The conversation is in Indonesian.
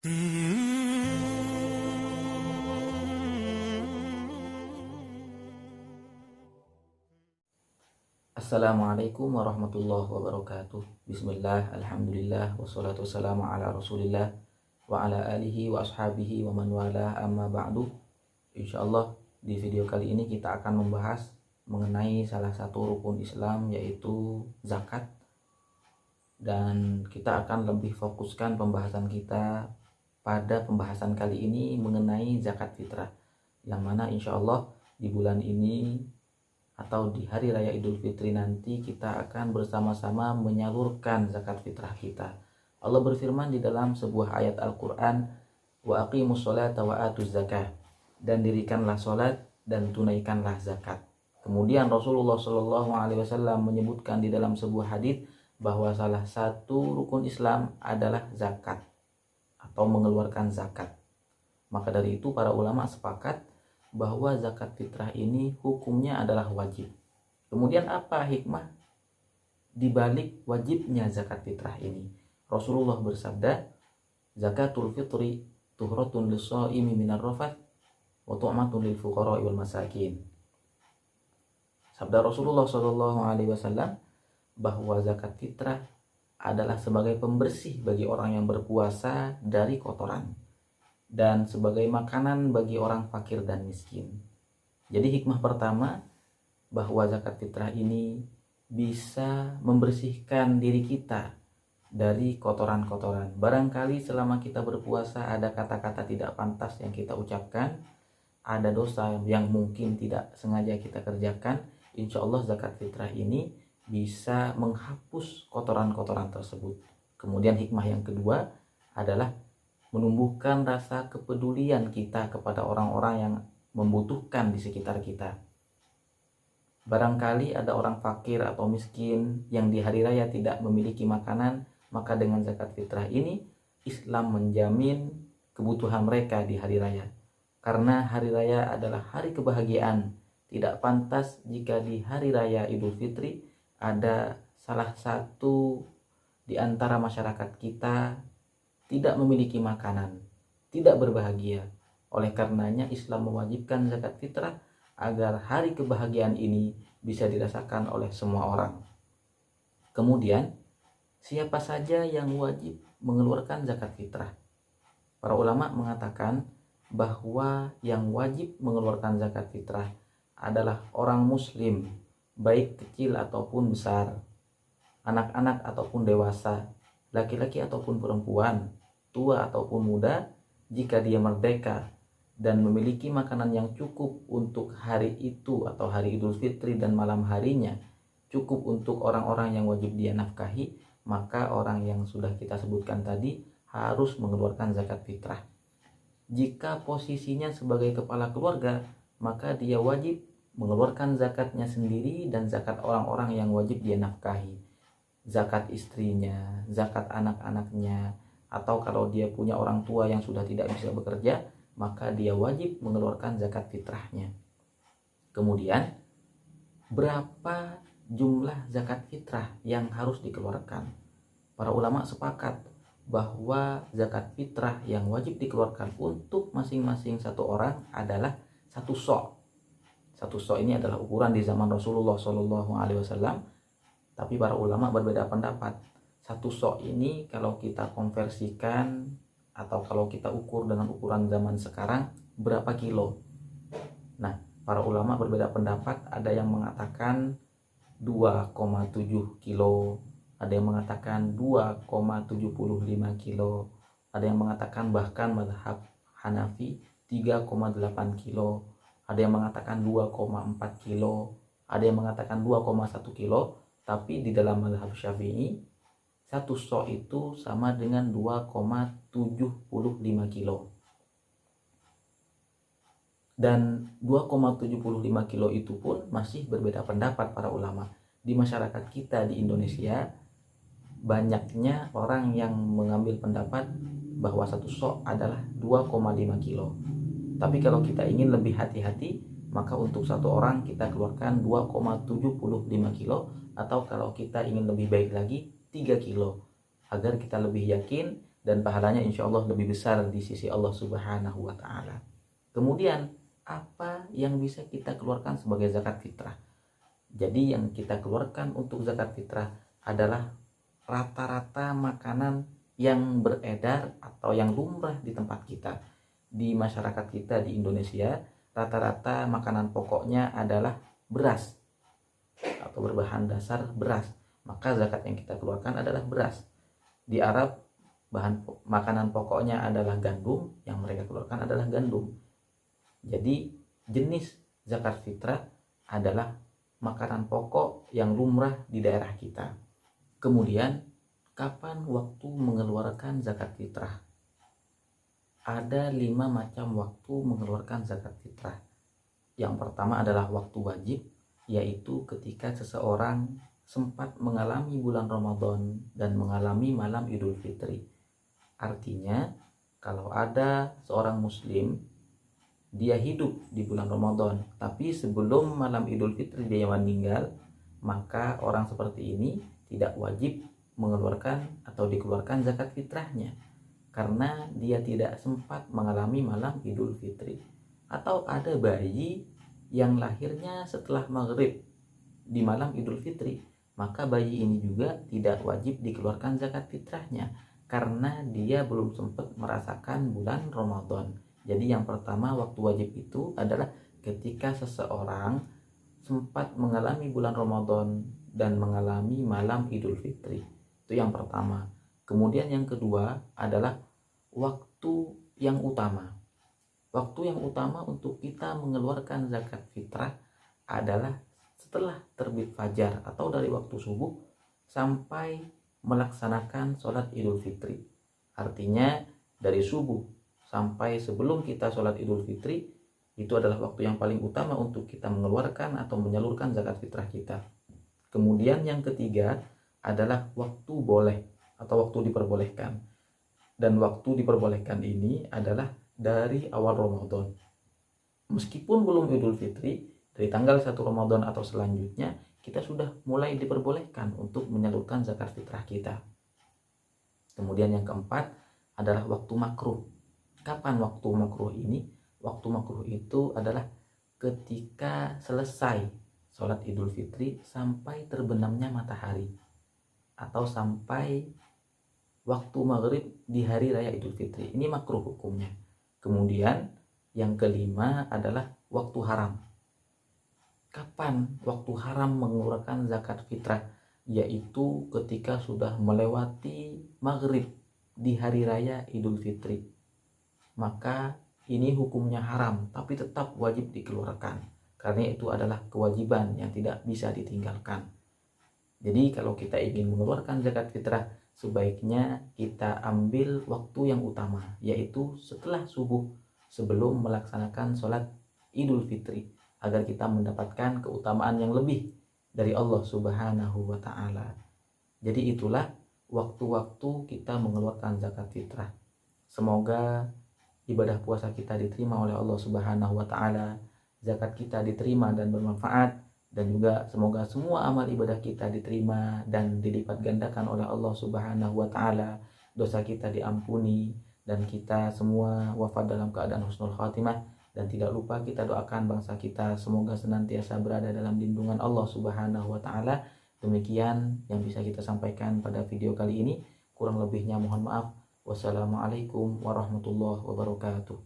Assalamualaikum warahmatullahi wabarakatuh. Bismillah, alhamdulillah, wassalatu wassalamu ala rasulillah wa ala alihi wa ashabihi wa man wala amma ba'du. Insyaallah di video kali ini kita akan membahas mengenai salah satu rukun Islam, yaitu zakat. Dan kita akan lebih fokuskan pembahasan kita pada pembahasan kali ini mengenai zakat fitrah, yang mana insyaallah di bulan ini atau di hari raya Idul Fitri nanti kita akan bersama-sama menyalurkan zakat fitrah kita. Allah berfirman di dalam sebuah ayat Al-Quran, wa aqimus sholata wa atuz zakah, dan dirikanlah sholat dan tunaikanlah zakat. Kemudian Rasulullah SAW menyebutkan di dalam sebuah hadis bahwa salah satu rukun Islam adalah zakat atau mengeluarkan zakat. Maka dari itu para ulama sepakat bahwa zakat fitrah ini hukumnya adalah wajib. Kemudian apa hikmah dibalik wajibnya zakat fitrah ini? Rasulullah bersabda, zakatul fitri tuhratun lis-shaimi minar rafath wa tu'matun lil fuqara'i wal masakin. Sabda Rasulullah SAW bahwa zakat fitrah adalah sebagai pembersih bagi orang yang berpuasa dari kotoran dan sebagai makanan bagi orang fakir dan miskin. Jadi hikmah pertama bahwa zakat fitrah ini bisa membersihkan diri kita dari kotoran-kotoran. Barangkali selama kita berpuasa ada kata-kata tidak pantas yang kita ucapkan, ada dosa yang mungkin tidak sengaja kita kerjakan. Insya Allah zakat fitrah ini bisa menghapus kotoran-kotoran tersebut. Kemudian hikmah yang kedua adalah menumbuhkan rasa kepedulian kita kepada orang-orang yang membutuhkan di sekitar kita. Barangkali ada orang fakir atau miskin yang di hari raya tidak memiliki makanan, maka dengan zakat fitrah ini Islam menjamin kebutuhan mereka di hari raya. Karena hari raya adalah hari kebahagiaan, tidak pantas jika di hari raya Idul Fitri ada salah satu di antara masyarakat kita tidak memiliki makanan, tidak berbahagia. Oleh karenanya Islam mewajibkan zakat fitrah agar hari kebahagiaan ini bisa dirasakan oleh semua orang. Kemudian, siapa saja yang wajib mengeluarkan zakat fitrah? Para ulama mengatakan bahwa yang wajib mengeluarkan zakat fitrah adalah orang muslim, baik kecil ataupun besar, anak-anak ataupun dewasa, laki-laki ataupun perempuan, tua ataupun muda, jika dia merdeka dan memiliki makanan yang cukup untuk hari itu atau hari Idul Fitri dan malam harinya, cukup untuk orang-orang yang wajib dia nafkahi, maka orang yang sudah kita sebutkan tadi harus mengeluarkan zakat fitrah. Jika posisinya sebagai kepala keluarga, maka dia wajib mengeluarkan zakatnya sendiri dan zakat orang-orang yang wajib dia nafkahi, zakat istrinya, zakat anak-anaknya, atau kalau dia punya orang tua yang sudah tidak bisa bekerja, maka dia wajib mengeluarkan zakat fitrahnya. Kemudian, berapa jumlah zakat fitrah yang harus dikeluarkan? Para ulama sepakat bahwa zakat fitrah yang wajib dikeluarkan untuk masing-masing satu orang adalah satu sok. Satu sok ini adalah ukuran di zaman Rasulullah SAW, tapi para ulama berbeda pendapat. Satu sok ini kalau kita konversikan atau kalau kita ukur dengan ukuran zaman sekarang berapa kilo? Nah, para ulama berbeda pendapat. Ada yang mengatakan 2,7 kilo, ada yang mengatakan 2,75 kilo, ada yang mengatakan bahkan mazhab Hanafi 3,8 kilo, ada yang mengatakan 2,4 kilo, ada yang mengatakan 2,1 kilo. Tapi di dalam mazhab Syafi'i, satu sok itu sama dengan 2,75 kilo. Dan 2,75 kilo itu pun masih berbeda pendapat para ulama. Di masyarakat kita di Indonesia, banyaknya orang yang mengambil pendapat bahwa satu sok adalah 2,5 kilo. Tapi kalau kita ingin lebih hati-hati, maka untuk satu orang kita keluarkan 2,75 kilo, atau kalau kita ingin lebih baik lagi 3 kilo, agar kita lebih yakin dan pahalanya insya Allah lebih besar di sisi Allah Subhanahu wa Ta'ala. Kemudian apa yang bisa kita keluarkan sebagai zakat fitrah? Jadi yang kita keluarkan untuk zakat fitrah adalah rata-rata makanan yang beredar atau yang lumrah di tempat kita. Di masyarakat kita di Indonesia, rata-rata makanan pokoknya adalah beras atau berbahan dasar beras. Maka zakat yang kita keluarkan adalah beras. Di Arab makanan pokoknya adalah gandum, yang mereka keluarkan adalah gandum. Jadi jenis zakat fitrah adalah makanan pokok yang lumrah di daerah kita. Kemudian kapan waktu mengeluarkan zakat fitrah? Ada 5 macam waktu mengeluarkan zakat fitrah. Yang pertama adalah waktu wajib, yaitu ketika seseorang sempat mengalami bulan Ramadan dan mengalami malam Idul Fitri. Artinya, kalau ada seorang muslim, dia hidup di bulan Ramadan, tapi sebelum malam Idul Fitri dia meninggal, maka orang seperti ini tidak wajib mengeluarkan atau dikeluarkan zakat fitrahnya, karena dia tidak sempat mengalami malam Idul Fitri. Atau ada bayi yang lahirnya setelah maghrib di malam Idul Fitri, maka bayi ini juga tidak wajib dikeluarkan zakat fitrahnya, karena dia belum sempat merasakan bulan Ramadan. Jadi yang pertama waktu wajib itu adalah ketika seseorang sempat mengalami bulan Ramadan dan mengalami malam Idul Fitri. Itu yang pertama. Kemudian yang kedua adalah waktu yang utama. Waktu yang utama untuk kita mengeluarkan zakat fitrah adalah setelah terbit fajar atau dari waktu subuh sampai melaksanakan sholat Idul Fitri. Artinya dari subuh sampai sebelum kita sholat Idul Fitri, itu adalah waktu yang paling utama untuk kita mengeluarkan atau menyalurkan zakat fitrah kita. Kemudian yang ketiga adalah waktu boleh atau waktu diperbolehkan. Dan waktu diperbolehkan ini adalah dari awal Ramadan. Meskipun belum Idul Fitri, dari tanggal 1 Ramadan atau selanjutnya, kita sudah mulai diperbolehkan untuk menyalurkan zakat fitrah kita. Kemudian yang keempat adalah waktu makruh. Kapan waktu makruh ini? Waktu makruh itu adalah ketika selesai sholat Idul Fitri sampai terbenamnya matahari, atau sampai waktu maghrib di hari raya Idul Fitri. Ini makruh hukumnya. Kemudian yang kelima adalah waktu haram. Kapan waktu haram mengeluarkan zakat fitrah? Yaitu ketika sudah melewati maghrib di hari raya Idul Fitri. Maka ini hukumnya haram, tapi tetap wajib dikeluarkan, karena itu adalah kewajiban yang tidak bisa ditinggalkan. Jadi kalau kita ingin mengeluarkan zakat fitrah, sebaiknya kita ambil waktu yang utama, yaitu setelah subuh, sebelum melaksanakan sholat Idul Fitri, agar kita mendapatkan keutamaan yang lebih dari Allah Subhanahu wa Ta'ala. Jadi itulah waktu-waktu kita mengeluarkan zakat fitrah. Semoga ibadah puasa kita diterima oleh Allah Subhanahu wa Ta'ala, zakat kita diterima dan bermanfaat, dan juga semoga semua amal ibadah kita diterima dan dilipat gandakan oleh Allah Subhanahu wa Ta'ala, dosa kita diampuni, dan kita semua wafat dalam keadaan husnul khatimah. Dan tidak lupa kita doakan bangsa kita semoga senantiasa berada dalam lindungan Allah Subhanahu wa Ta'ala. Demikian yang bisa kita sampaikan pada video kali ini. Kurang lebihnya mohon maaf. Wassalamualaikum warahmatullahi wabarakatuh.